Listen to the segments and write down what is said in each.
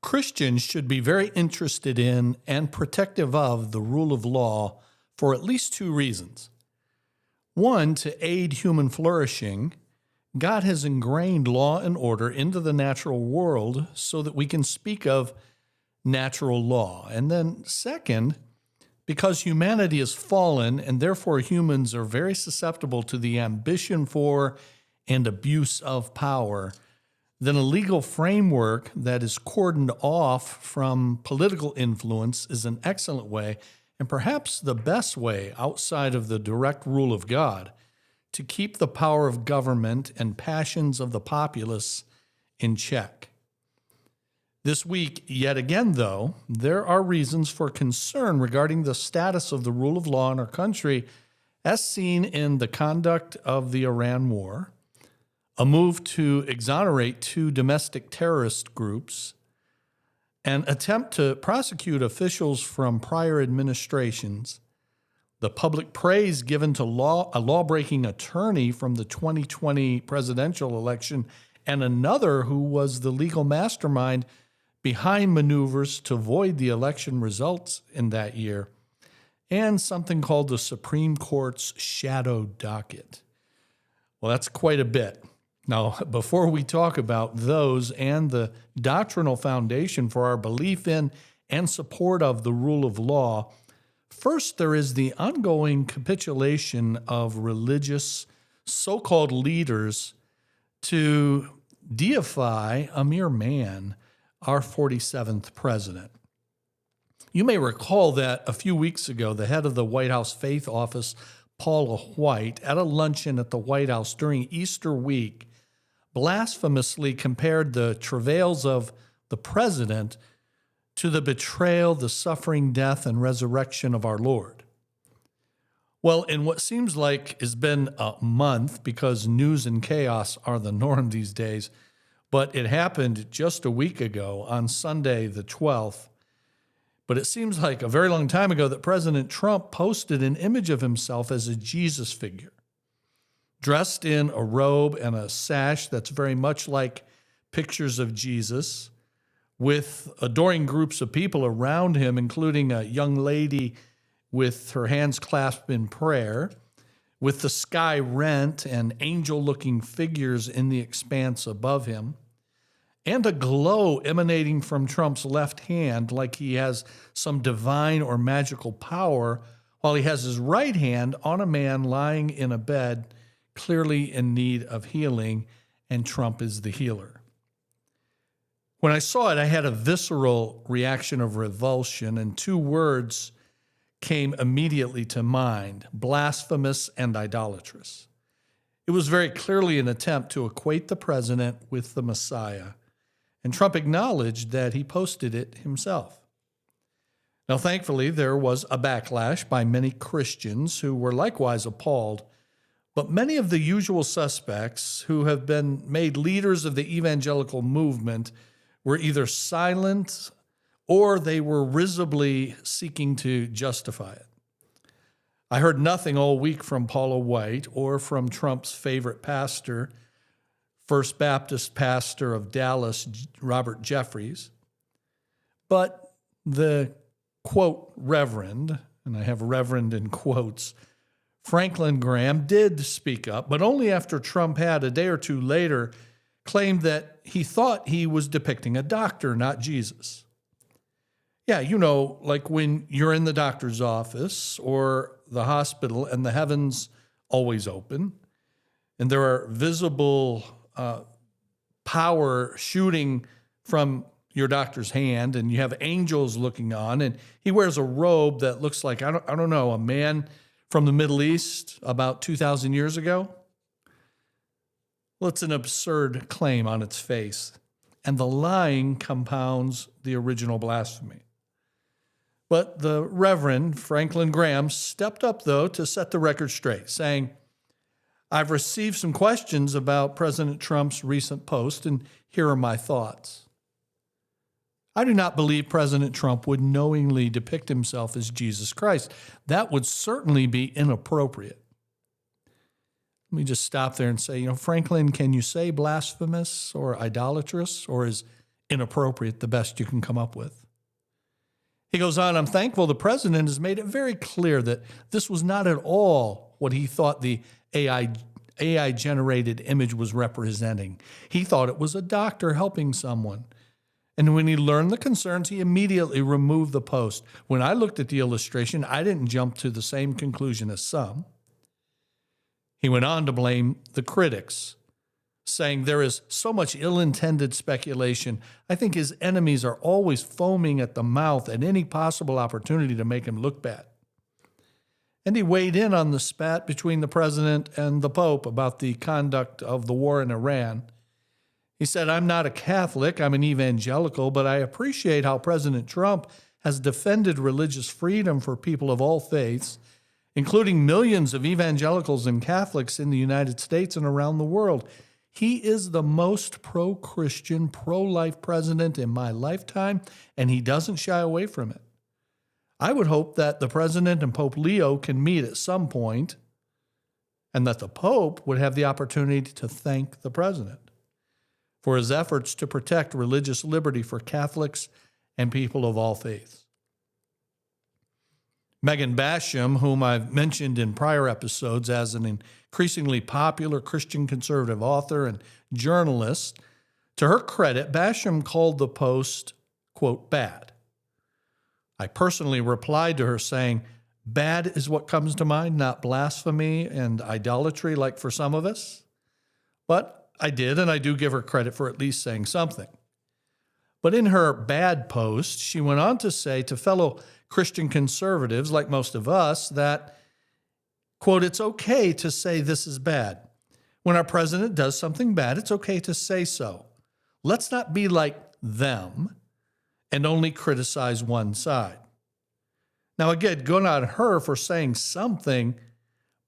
Christians should be very interested in and protective of the rule of law for at least two reasons. One, to aid human flourishing. God has ingrained law and order into the natural world so that we can speak of natural law. And then second, because humanity is fallen and therefore humans are very susceptible to the ambition for and abuse of power, then a legal framework that is cordoned off from political influence is an excellent way, and perhaps the best way outside of the direct rule of God, to keep the power of government and passions of the populace in check. This week, yet again, though, there are reasons for concern regarding the status of the rule of law in our country, as seen in the conduct of the Iran war, a move to exonerate two domestic terrorist groups, an attempt to prosecute officials from prior administrations, the public praise given to a law-breaking attorney from the 2020 presidential election, and another who was the legal mastermind behind maneuvers to void the election results in that year, and something called the Supreme Court's shadow docket. Well, that's quite a bit. Now, before we talk about those and the doctrinal foundation for our belief in and support of the rule of law, first there is the ongoing capitulation of religious so-called leaders to deify a mere man, our 47th president. You may recall that a few weeks ago, the head of the White House Faith Office, Paula White, at a luncheon at the White House during Easter week, blasphemously compared the travails of the president to the betrayal, the suffering, death, and resurrection of our Lord. Well, in what seems like has been a month, because news and chaos are the norm these days, but it happened just a week ago on Sunday the 12th. But it seems like a very long time ago that President Trump posted an image of himself as a Jesus figure, dressed in a robe and a sash that's very much like pictures of Jesus, with adoring groups of people around him, including a young lady with her hands clasped in prayer, with the sky rent and angel-looking figures in the expanse above him, and a glow emanating from Trump's left hand like he has some divine or magical power, while he has his right hand on a man lying in a bed, clearly in need of healing, and Trump is the healer. When I saw it, I had a visceral reaction of revulsion, and two words came immediately to mind: blasphemous and idolatrous. It was very clearly an attempt to equate the president with the Messiah, and Trump acknowledged that he posted it himself. Now, thankfully, there was a backlash by many Christians who were likewise appalled, but many of the usual suspects who have been made leaders of the evangelical movement were either silent or they were risibly seeking to justify it. I heard nothing all week from Paula White or from Trump's favorite pastor, First Baptist pastor of Dallas, Robert Jeffries. But the, quote, Reverend, and I have Reverend in quotes, Franklin Graham did speak up, but only after Trump had, a day or two later, claimed that he thought he was depicting a doctor, not Jesus. Yeah, you know, like when you're in the doctor's office or the hospital and the heavens always open, and there are visible power shooting from your doctor's hand, and you have angels looking on, and he wears a robe that looks like, I don't know, a man from the Middle East about 2,000 years ago. Well, it's an absurd claim on its face, and the lying compounds the original blasphemy. But the Reverend Franklin Graham stepped up, though, to set the record straight, saying, I've received some questions about President Trump's recent post, and here are my thoughts. I do not believe President Trump would knowingly depict himself as Jesus Christ. That would certainly be inappropriate. Let me just stop there and say, Franklin, can you say blasphemous or idolatrous, or is inappropriate, the best you can come up with. He goes on, I'm thankful the president has made it very clear that this was not at all what he thought the AI-generated image was representing. He thought it was a doctor helping someone. And when he learned the concerns, he immediately removed the post. When I looked at the illustration, I didn't jump to the same conclusion as some. He went on to blame the critics, saying there is so much ill-intended speculation. I think his enemies are always foaming at the mouth at any possible opportunity to make him look bad. And he weighed in on the spat between the president and the Pope about the conduct of the war in Iran. He said, I'm not a Catholic, I'm an evangelical, but I appreciate how President Trump has defended religious freedom for people of all faiths, including millions of evangelicals and Catholics in the United States and around the world. He is the most pro-Christian, pro-life president in my lifetime, and he doesn't shy away from it. I would hope that the president and Pope Leo can meet at some point, and that the Pope would have the opportunity to thank the president for his efforts to protect religious liberty for Catholics and people of all faiths. Megan Basham, whom I've mentioned in prior episodes as an increasingly popular Christian conservative author and journalist, to her credit, Basham called the post, quote, bad. I personally replied to her saying, bad is what comes to mind, not blasphemy and idolatry like for some of us. But I did, and I do give her credit for at least saying something. But in her bad post, she went on to say to fellow Christian conservatives, like most of us, that, quote, it's okay to say this is bad. When our president does something bad, it's okay to say so. Let's not be like them and only criticize one side. Now, again, good on her for saying something,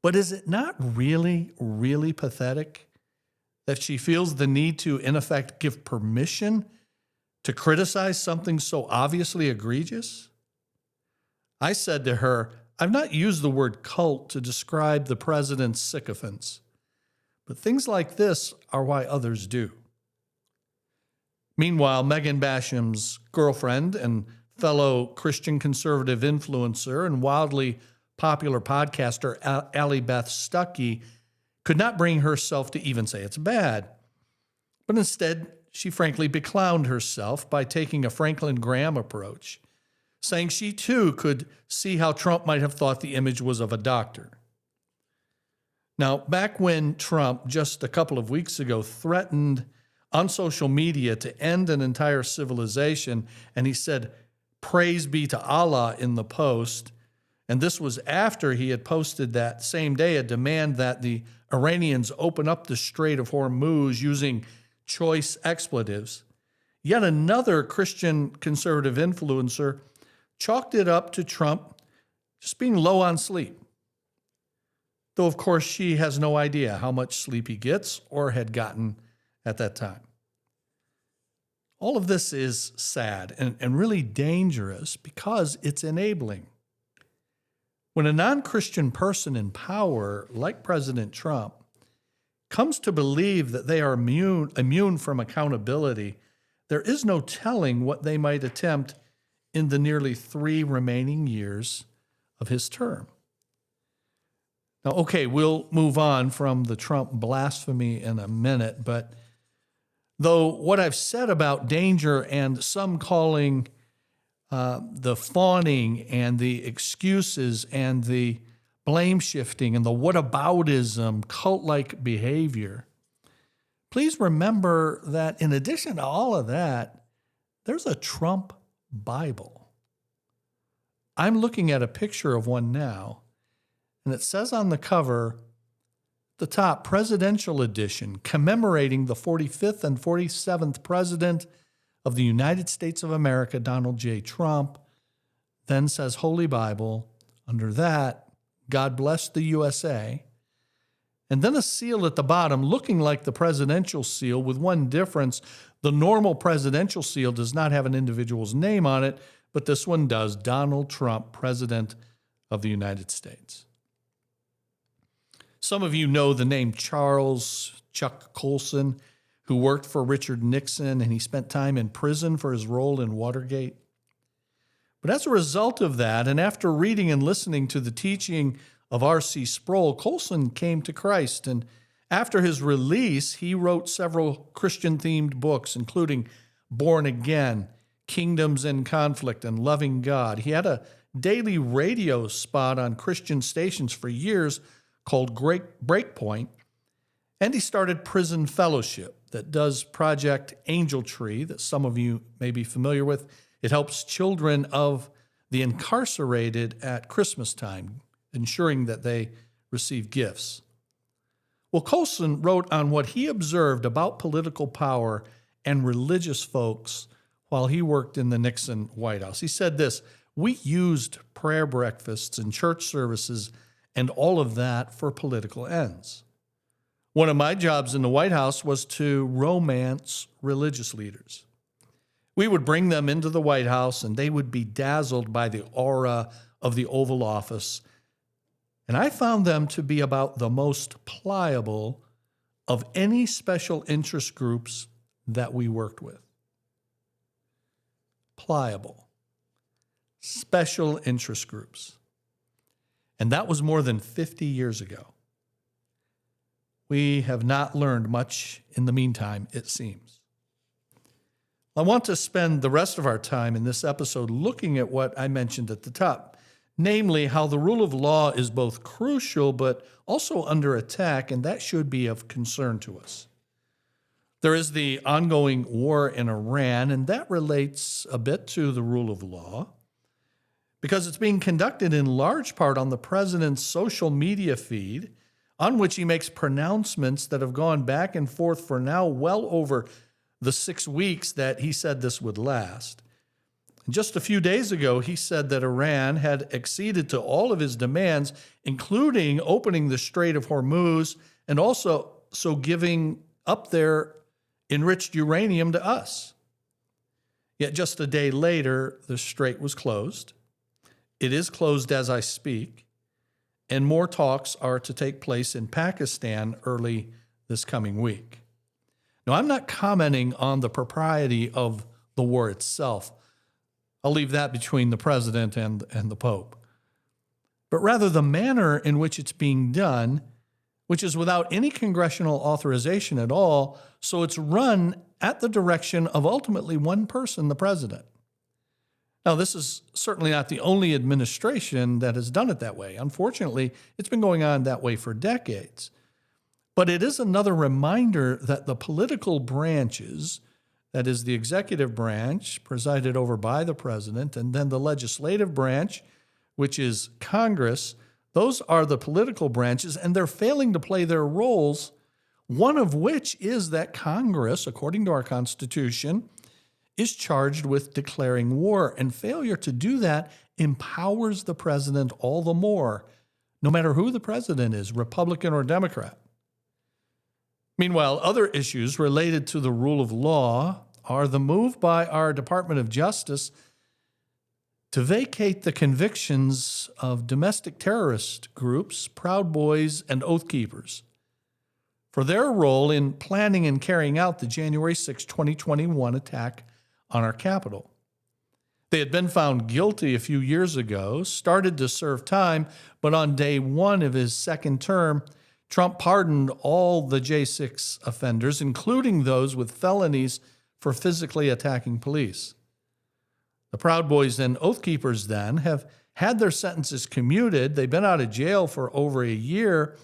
but is it not really, really pathetic that she feels the need to, in effect, give permission to criticize something so obviously egregious? I said to her, I've not used the word cult to describe the president's sycophants, but things like this are why others do. Meanwhile, Megan Basham's girlfriend and fellow Christian conservative influencer and wildly popular podcaster Allie Beth Stuckey could not bring herself to even say it's bad, but instead she frankly beclowned herself by taking a Franklin Graham approach, saying she too could see how Trump might have thought the image was of a doctor. Now, back when Trump, just a couple of weeks ago, threatened on social media to end an entire civilization, and he said, praise be to Allah in the post, and this was after he had posted that same day a demand that the Iranians open up the Strait of Hormuz using choice expletives, yet another Christian conservative influencer chalked it up to Trump just being low on sleep. Though, of course, she has no idea how much sleep he gets or had gotten at that time. All of this is sad and really dangerous because it's enabling. When a non-Christian person in power, like President Trump, comes to believe that they are immune from accountability, there is no telling what they might attempt in the nearly 3 remaining years of his term. Now, okay, we'll move on from the Trump blasphemy in a minute, but though what I've said about danger and some calling the fawning and the excuses and the blame shifting and the whataboutism, cult-like behavior, please remember that in addition to all of that, there's a Trump Bible. I'm looking at a picture of one now, and it says on the cover, the top, Presidential Edition, commemorating the 45th and 47th President of the United States of America, Donald J. Trump. Then says Holy Bible. Under that, God bless the USA. And then a seal at the bottom looking like the presidential seal with one difference. The normal presidential seal does not have an individual's name on it, but this one does, Donald Trump, President of the United States. Some of you know the name Charles Chuck Colson, who worked for Richard Nixon, and he spent time in prison for his role in Watergate. But as a result of that, and after reading and listening to the teaching of R.C. Sproul, Colson came to Christ, and after his release, he wrote several Christian-themed books, including Born Again, Kingdoms in Conflict, and Loving God. He had a daily radio spot on Christian stations for years called Breakpoint, and he started Prison Fellowship that does Project Angel Tree that some of you may be familiar with. It helps children of the incarcerated at Christmas time, ensuring that they receive gifts. Well, Colson wrote on what he observed about political power and religious folks while he worked in the Nixon White House. He said this: "We used prayer breakfasts and church services and all of that for political ends. One of my jobs in the White House was to romance religious leaders. We would bring them into the White House, and they would be dazzled by the aura of the Oval Office. And I found them to be about the most pliable of any special interest groups that we worked with." Pliable. Special interest groups. And that was more than 50 years ago. We have not learned much in the meantime, it seems. I want to spend the rest of our time in this episode looking at what I mentioned at the top, namely how the rule of law is both crucial but also under attack, and that should be of concern to us. There is the ongoing war in Iran, and that relates a bit to the rule of law because it's being conducted in large part on the president's social media feed, on which he makes pronouncements that have gone back and forth for now well over the 6 weeks that he said this would last. Just a few days ago, he said that Iran had acceded to all of his demands, including opening the Strait of Hormuz and also giving up their enriched uranium to us. Yet just a day later, the strait was closed. It is closed as I speak, and more talks are to take place in Pakistan early this coming week. Now, I'm not commenting on the propriety of the war itself. I'll leave that between the president and the Pope. But rather the manner in which it's being done, which is without any congressional authorization at all, so it's run at the direction of ultimately one person, the president. Now, this is certainly not the only administration that has done it that way. Unfortunately, it's been going on that way for decades. But it is another reminder that the political branches, that is the executive branch, presided over by the president, and then the legislative branch, which is Congress, those are the political branches, and they're failing to play their roles, one of which is that Congress, according to our Constitution, is charged with declaring war, and failure to do that empowers the president all the more, no matter who the president is, Republican or Democrat. Meanwhile, other issues related to the rule of law are the move by our Department of Justice to vacate the convictions of domestic terrorist groups, Proud Boys, and Oath Keepers for their role in planning and carrying out the January 6, 2021 attack on our Capitol. They had been found guilty a few years ago, started to serve time, but on day one of his second term, Trump pardoned all the J6 offenders, including those with felonies for physically attacking police. The Proud Boys and Oath Keepers then have had their sentences commuted. They've been out of jail for over a year,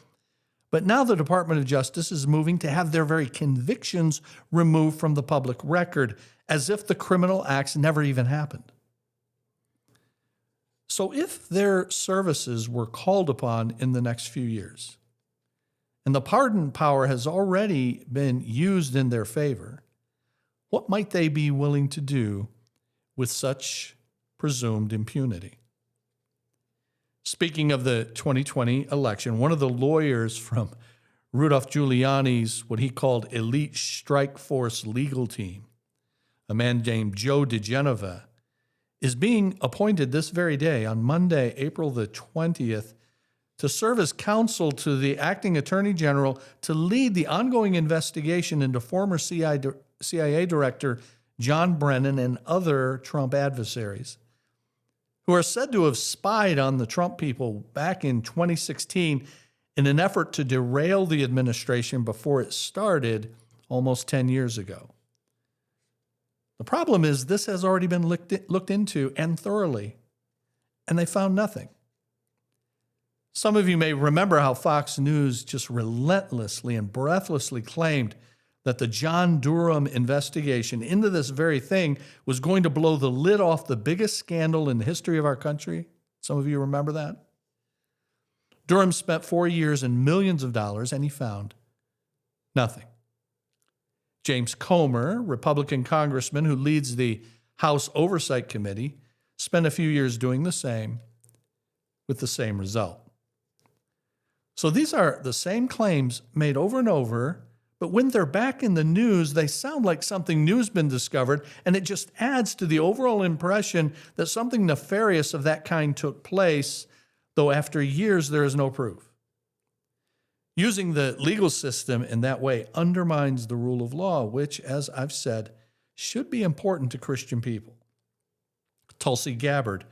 but now the Department of Justice is moving to have their very convictions removed from the public record, as if the criminal acts never even happened. So if their services were called upon in the next few years, and the pardon power has already been used in their favor, what might they be willing to do with such presumed impunity? Speaking of the 2020 election, one of the lawyers from Rudolph Giuliani's what he called elite strike force legal team, a man named Joe DeGenova, is being appointed this very day on Monday, April the 20th, to serve as counsel to the acting attorney general to lead the ongoing investigation into former CIA director John Brennan and other Trump adversaries, who are said to have spied on the Trump people back in 2016 in an effort to derail the administration before it started almost 10 years ago. The problem is this has already been looked into and thoroughly, and they found nothing. Some of you may remember how Fox News just relentlessly and breathlessly claimed that the John Durham investigation into this very thing was going to blow the lid off the biggest scandal in the history of our country. Some of you remember that? Durham spent 4 years and millions of dollars, and he found nothing. James Comer, Republican congressman who leads the House Oversight Committee, spent a few years doing the same with the same result. So these are the same claims made over and over, but when they're back in the news, they sound like something new's been discovered, and it just adds to the overall impression that something nefarious of that kind took place, though after years there is no proof. Using the legal system in that way undermines the rule of law, which, as I've said, should be important to Christian people. Tulsi Gabbard,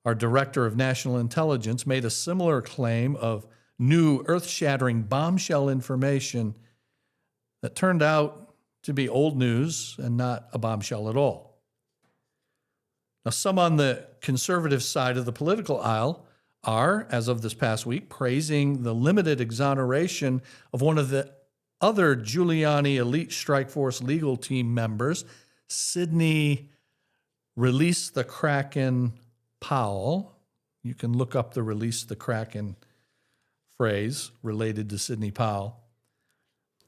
our director of national intelligence, made a similar claim of new earth-shattering bombshell information that turned out to be old news and not a bombshell at all. Now, some on the conservative side of the political aisle are, as of this past week, praising the limited exoneration of one of the other Giuliani elite strike force legal team members, Sidney Release the Kraken Powell. You can look up the Release the Kraken phrase related to Sidney Powell.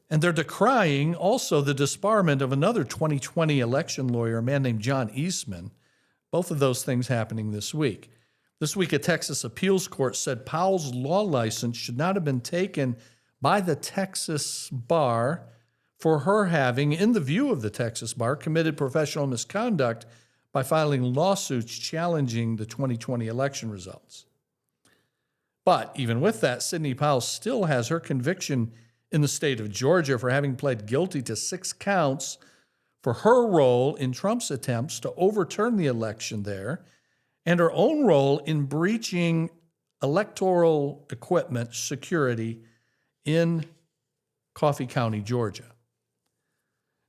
And they're decrying also the disbarment of another 2020 election lawyer, a man named John Eastman. Both of those things happening this week. This week, a Texas appeals court said Powell's law license should not have been taken by the Texas bar for her having, in the view of the Texas bar, committed professional misconduct by filing lawsuits challenging the 2020 election results. But even with that, Sidney Powell still has her conviction in the state of Georgia for having pled guilty to 6 counts for her role in Trump's attempts to overturn the election there and her own role in breaching electoral equipment security in Coffee County, Georgia.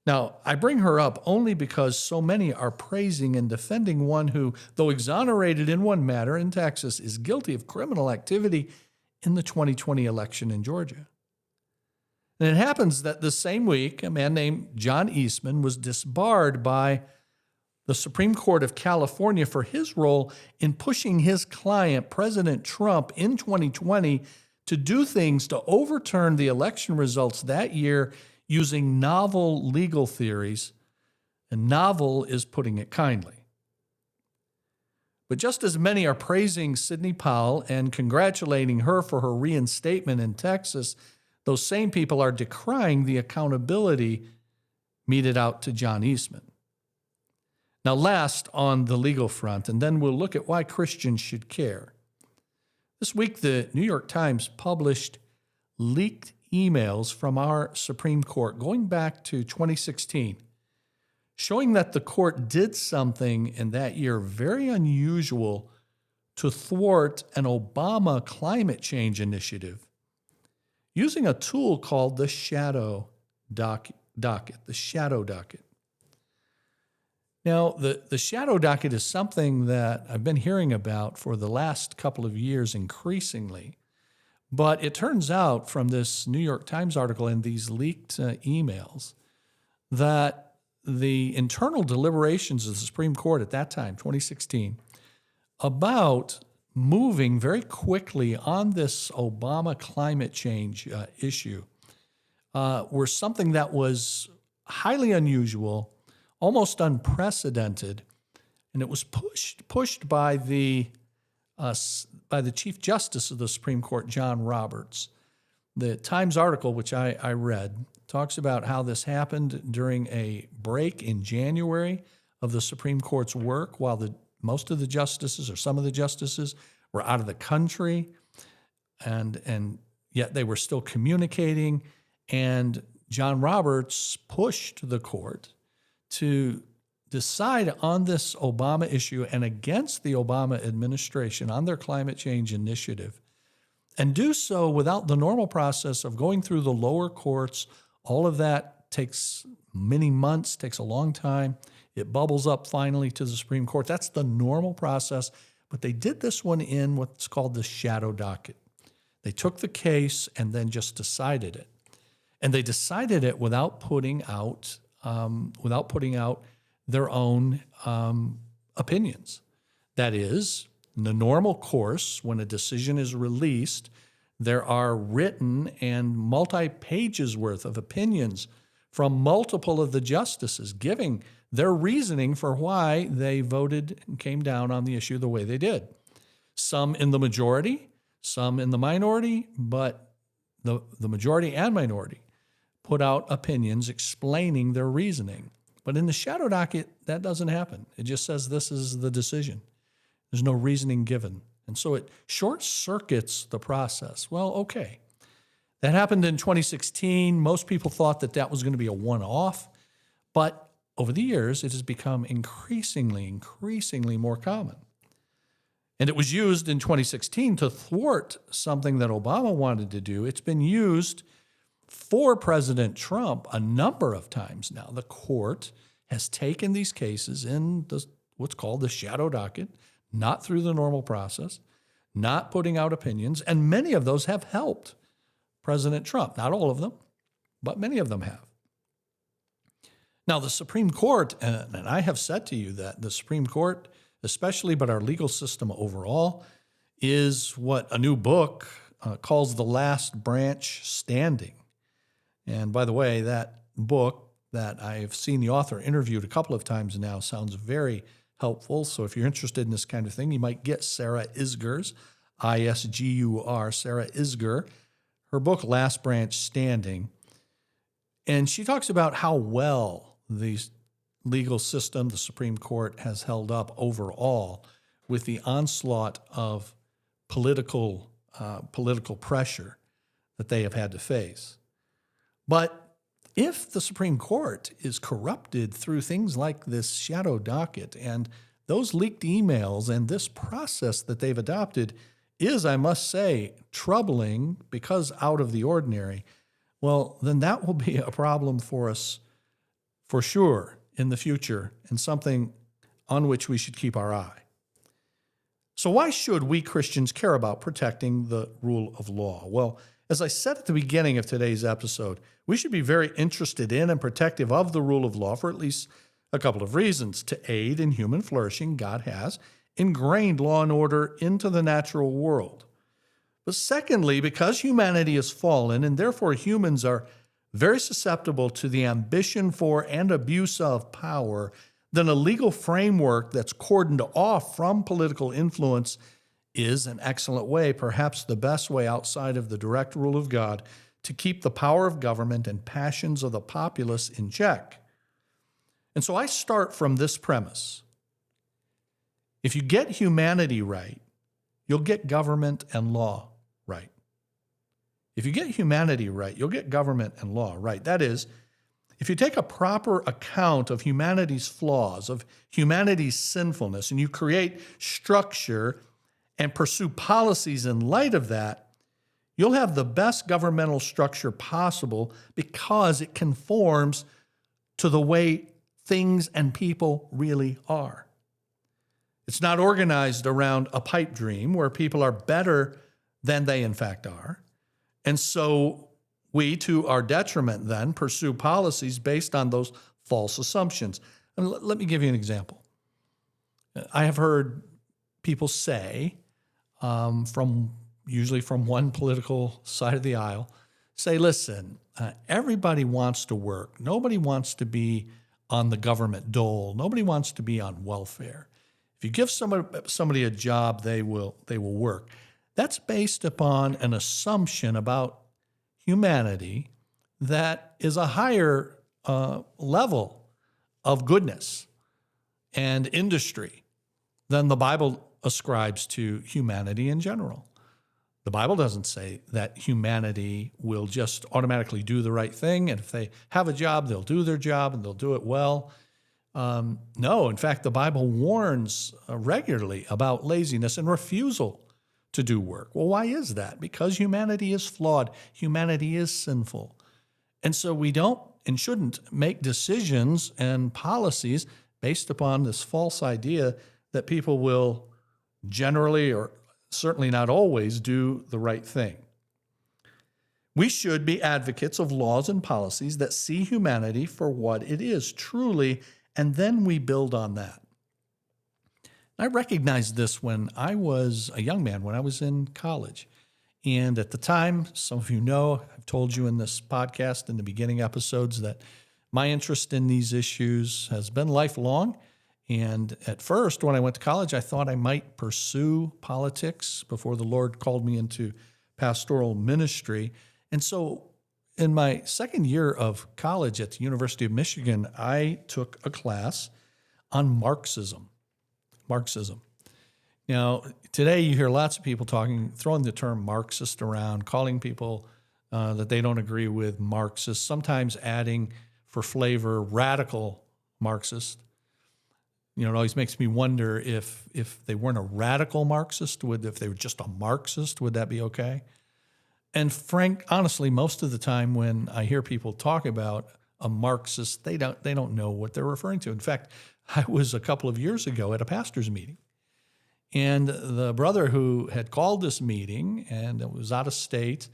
Now, I bring her up only because so many are praising and defending one who, though exonerated in one matter in Texas, is guilty of criminal activity in the 2020 election in Georgia. And it happens that the same week, a man named John Eastman was disbarred by the Supreme Court of California for his role in pushing his client, President Trump, in 2020 to do things to overturn the election results that year using novel legal theories, and novel is putting it kindly. But just as many are praising Sidney Powell and congratulating her for her reinstatement in Texas, those same people are decrying the accountability meted out to John Eastman. Now, last on the legal front, and then we'll look at why Christians should care. This week, the New York Times published leaked emails from our Supreme Court going back to 2016, showing that the court did something in that year very unusual to thwart an Obama climate change initiative using a tool called the shadow docket, the shadow docket. Now, the shadow docket is something that I've been hearing about for the last couple of years increasingly. But it turns out from this New York Times article and these leaked emails that the internal deliberations of the Supreme Court at that time, 2016, about moving very quickly on this Obama climate change issue were something that was highly unusual, almost unprecedented, and it was pushed by the Chief Justice of the Supreme Court, John Roberts. The Times article, which I read, talks about how this happened during a break in January of the Supreme Court's work while most of the justices or some of the justices were out of the country. and yet they were still communicating. And John Roberts pushed the court to decide on this Obama issue and against the Obama administration on their climate change initiative, and do so without the normal process of going through the lower courts. All of that takes many months, takes a long time. It bubbles up finally to the Supreme Court. That's the normal process. But they did this one in what's called the shadow docket. They took the case and then just decided it. And they decided it without putting out their own opinions. That is, in the normal course, when a decision is released, there are written and multi-pages worth of opinions from multiple of the justices giving their reasoning for why they voted and came down on the issue the way they did. Some in the majority, some in the minority, but the majority and minority put out opinions explaining their reasoning. But in the shadow docket, that doesn't happen. It just says this is the decision. There's no reasoning given. And so it short-circuits the process. Well, okay. That happened in 2016. Most people thought that that was going to be a one-off. But over the years, it has become increasingly more common. And it was used in 2016 to thwart something that Obama wanted to do. It's been used for President Trump a number of times now. The court has taken these cases in what's called the shadow docket, not through the normal process, not putting out opinions, and many of those have helped President Trump. Not all of them, but many of them have. Now, the Supreme Court, and I have said to you that the Supreme Court, especially, but our legal system overall, is what a new book calls the last branch standing. And by the way, that book that I've seen the author interviewed a couple of times now sounds very helpful. So if you're interested in this kind of thing, you might get Sarah Isgur's, I-S-G-U-R, Sarah Isgur, her book, Last Branch Standing. And she talks about how well the legal system, the Supreme Court, has held up overall with the onslaught of political pressure that they have had to face. But if the Supreme Court is corrupted through things like this shadow docket and those leaked emails and this process that they've adopted is, I must say, troubling because out of the ordinary, well, then that will be a problem for us for sure in the future and something on which we should keep our eye. So why should we Christians care about protecting the rule of law? Well, as I said at the beginning of today's episode, we should be very interested in and protective of the rule of law for at least a couple of reasons. To aid in human flourishing, God has ingrained law and order into the natural world. But secondly, because humanity is fallen and therefore humans are very susceptible to the ambition for and abuse of power, then a legal framework that's cordoned off from political influence is an excellent way, perhaps the best way outside of the direct rule of God, to keep the power of government and passions of the populace in check. And so I start from this premise. If you get humanity right, you'll get government and law right. If you get humanity right, you'll get government and law right. That is, if you take a proper account of humanity's flaws, of humanity's sinfulness, and you create structure and pursue policies in light of that, you'll have the best governmental structure possible because it conforms to the way things and people really are. It's not organized around a pipe dream where people are better than they in fact are. And so we, to our detriment then, pursue policies based on those false assumptions. And let me give you an example. I have heard people say, usually from one political side of the aisle, say, listen, everybody wants to work. Nobody wants to be on the government dole. Nobody wants to be on welfare. If you give somebody a job, they will work. That's based upon an assumption about humanity that is a higher level of goodness and industry than the Bible ascribes to humanity in general. The Bible doesn't say that humanity will just automatically do the right thing, and if they have a job, they'll do their job and they'll do it well. No, in fact, the Bible warns regularly about laziness and refusal to do work. Well, why is that? Because humanity is flawed. Humanity is sinful. And so we don't and shouldn't make decisions and policies based upon this false idea that people will generally, or certainly not always, do the right thing. We should be advocates of laws and policies that see humanity for what it is truly, and then we build on that. I recognized this when I was a young man, when I was in college. And at the time, some of you know, I've told you in this podcast in the beginning episodes that my interest in these issues has been lifelong. And at first, when I went to college, I thought I might pursue politics before the Lord called me into pastoral ministry. And so in my second year of college at the University of Michigan, I took a class on Marxism. Now, today you hear lots of people throwing the term Marxist around, calling people that they don't agree with Marxist, sometimes adding for flavor radical Marxist. You know, it always makes me wonder if they weren't a radical Marxist, if they were just a Marxist, would that be okay? And honestly, most of the time when I hear people talk about a Marxist, they don't know what they're referring to. In fact, I was a couple of years ago at a pastor's meeting, and the brother who had called this meeting, and it was out of state,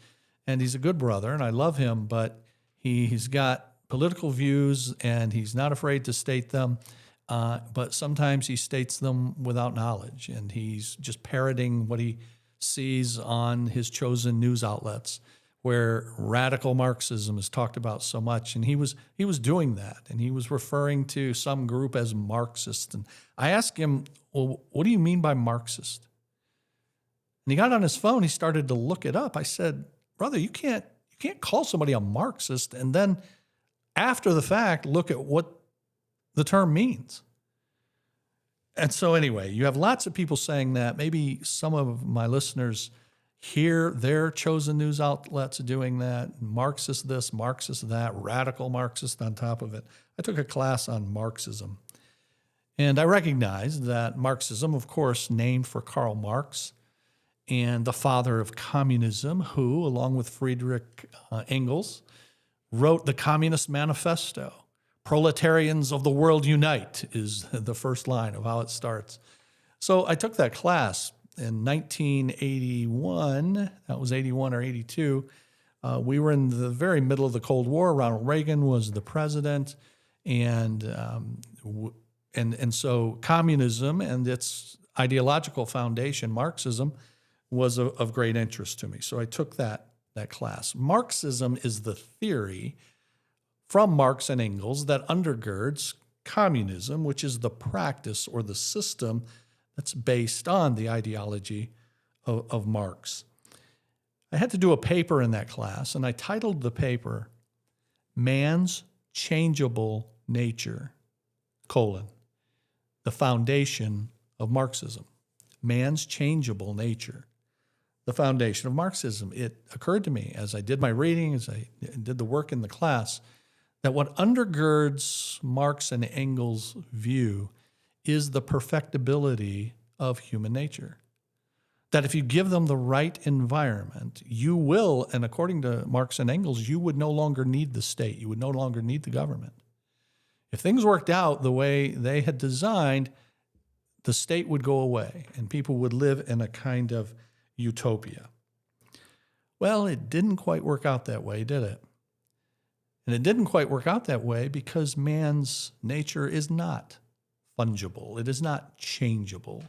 and he's a good brother, and I love him, but he's got political views, and he's not afraid to state them, but sometimes he states them without knowledge, and he's just parroting what he sees on his chosen news outlets, where radical Marxism is talked about so much. And he was doing that, and he was referring to some group as Marxist. And I asked him, well, what do you mean by Marxist? And he got on his phone, he started to look it up. I said, brother, you can't call somebody a Marxist and then after the fact look at what the term means. And so anyway, you have lots of people saying that. Maybe some of my listeners hear their chosen news outlets doing that, Marxist this, Marxist that, radical Marxist on top of it. I took a class on Marxism. And I recognized that Marxism, of course, named for Karl Marx, and the father of communism, who, along with Friedrich Engels, wrote the Communist Manifesto. Proletarians of the world unite is the first line of how it starts. So I took that class in 1981. That was 81 or 82. We were in the very middle of the Cold War. Ronald Reagan was the president, and so communism and its ideological foundation, Marxism, was of great interest to me. So I took that class. Marxism is the theory from Marx and Engels that undergirds communism, which is the practice or the system that's based on the ideology of Marx. I had to do a paper in that class, and I titled the paper, Man's Changeable Nature, the foundation of Marxism. Man's changeable nature, the foundation of Marxism. It occurred to me as I did my reading, as I did the work in the class, that what undergirds Marx and Engels' view is the perfectibility of human nature. That if you give them the right environment, you will, and according to Marx and Engels, you would no longer need the state. You would no longer need the government. If things worked out the way they had designed, the state would go away and people would live in a kind of utopia. Well, it didn't quite work out that way, did it? And it didn't quite work out that way because man's nature is not fungible. It is not changeable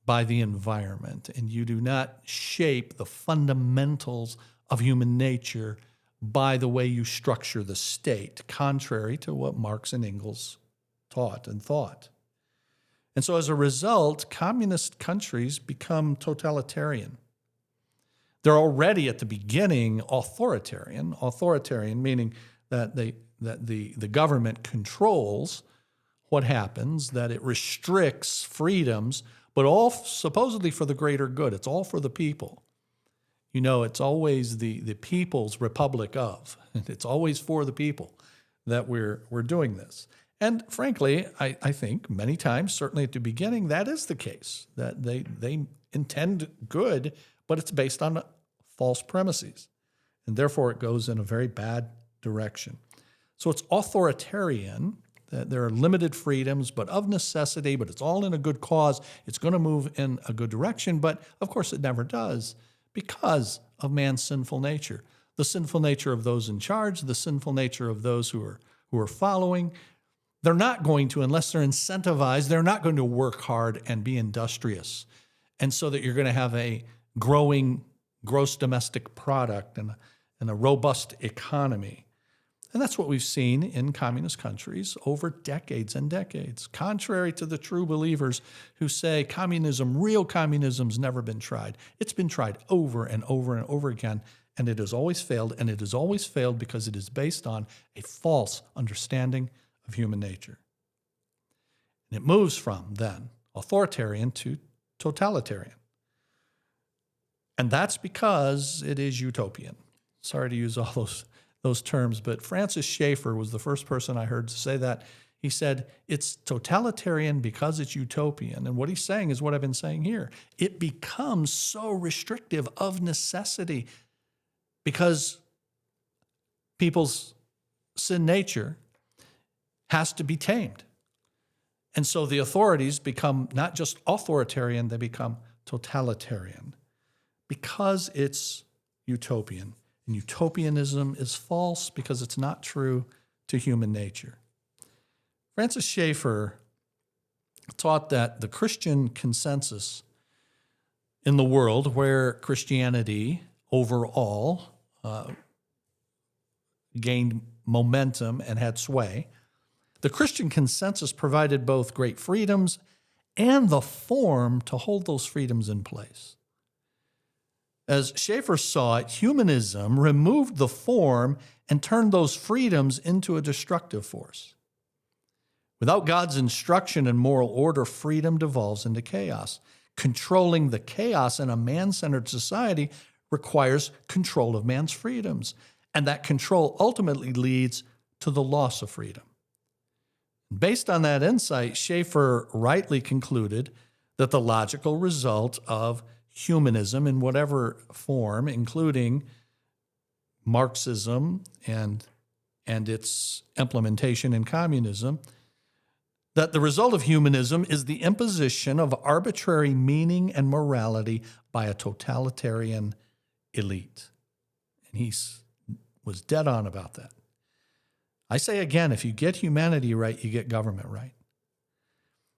by the environment. And you do not shape the fundamentals of human nature by the way you structure the state, contrary to what Marx and Engels taught and thought. And so as a result, communist countries become totalitarian. They're already at the beginning authoritarian meaning that the government controls what happens, that it restricts freedoms, but all supposedly for the greater good. It's all for the people. you know, it's always the people's republic of. It's always for the people that we're doing this. And frankly, I think many times, certainly at the beginning, that is the case, that they intend good, but it's based on false premises. And therefore, it goes in a very bad direction. So it's authoritarian, that there are limited freedoms, but of necessity, but it's all in a good cause. It's going to move in a good direction, but of course it never does because of man's sinful nature. The sinful nature of those in charge, the sinful nature of those who are following. They're not going to, unless they're incentivized, they're not going to work hard and be industrious. And so that you're going to have a growing gross domestic product and a robust economy. And that's what we've seen in communist countries over decades and decades, contrary to the true believers who say real communism's never been tried. It's been tried over and over and over again, and it has always failed, and it has always failed because it is based on a false understanding of human nature. And it moves from, then, authoritarian to totalitarian. And that's because it is utopian. Sorry to use all those terms, but Francis Schaeffer was the first person I heard to say that. He said, it's totalitarian because it's utopian. And what he's saying is what I've been saying here. It becomes so restrictive of necessity because people's sin nature has to be tamed. And so the authorities become not just authoritarian, they become totalitarian because it's utopian. And utopianism is false because it's not true to human nature. Francis Schaeffer taught that the Christian consensus in the world where Christianity overall gained momentum and had sway, the Christian consensus provided both great freedoms and the form to hold those freedoms in place. As Schaeffer saw it, humanism removed the form and turned those freedoms into a destructive force. Without God's instruction and moral order, freedom devolves into chaos. Controlling the chaos in a man-centered society requires control of man's freedoms, and that control ultimately leads to the loss of freedom. Based on that insight, Schaeffer rightly concluded that the logical result of humanism in whatever form, including Marxism and its implementation in communism, that the result of humanism is the imposition of arbitrary meaning and morality by a totalitarian elite. And he was dead on about that. I say again, if you get humanity right, you get government right.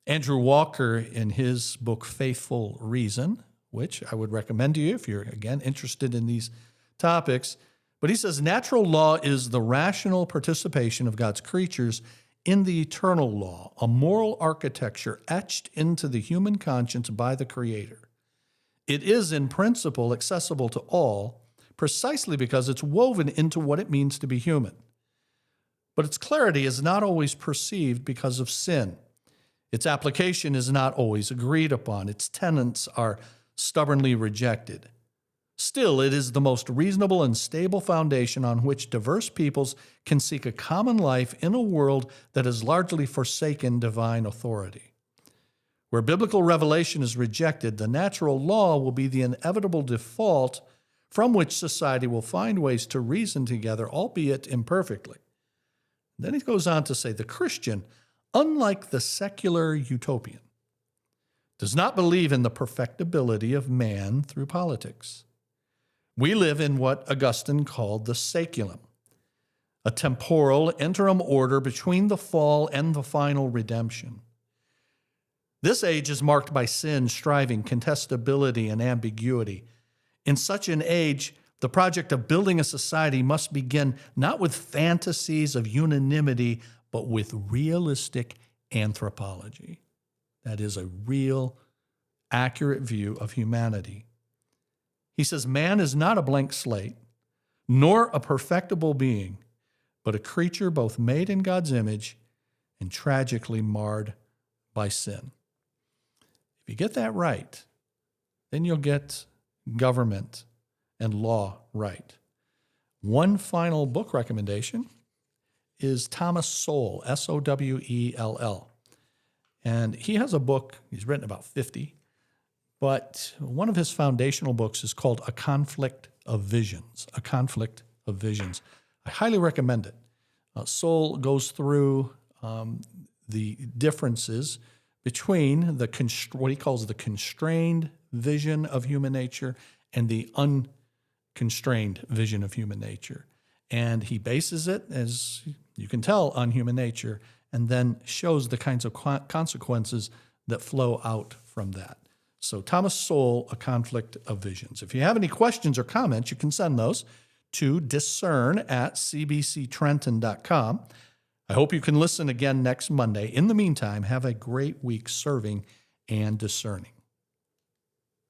Andrew Walker, in his book, Faithful Reason, which I would recommend to you if you're, again, interested in these topics. But he says, natural law is the rational participation of God's creatures in the eternal law, a moral architecture etched into the human conscience by the Creator. It is, in principle, accessible to all, precisely because it's woven into what it means to be human. But its clarity is not always perceived because of sin. Its application is not always agreed upon. Its tenets are stubbornly rejected. Still, it is the most reasonable and stable foundation on which diverse peoples can seek a common life in a world that has largely forsaken divine authority. Where biblical revelation is rejected, the natural law will be the inevitable default from which society will find ways to reason together, albeit imperfectly. Then he goes on to say, the Christian, unlike the secular utopian, does not believe in the perfectibility of man through politics. We live in what Augustine called the saeculum, a temporal interim order between the fall and the final redemption. This age is marked by sin, striving, contestability, and ambiguity. In such an age, the project of building a society must begin not with fantasies of unanimity, but with realistic anthropology. That is a real, accurate view of humanity. He says, man is not a blank slate, nor a perfectible being, but a creature both made in God's image and tragically marred by sin. If you get that right, then you'll get government and law right. One final book recommendation is Thomas Sowell, Sowell. And he has a book, he's written about 50, but one of his foundational books is called A Conflict of Visions. A Conflict of Visions. I highly recommend it. Sowell goes through the differences between what he calls the constrained vision of human nature and the unconstrained vision of human nature. And he bases it, as you can tell, on human nature, and then shows the kinds of consequences that flow out from that. So Thomas Sowell, A Conflict of Visions. If you have any questions or comments, you can send those to discern@cbctrenton.com. I hope you can listen again next Monday. In the meantime, have a great week serving and discerning.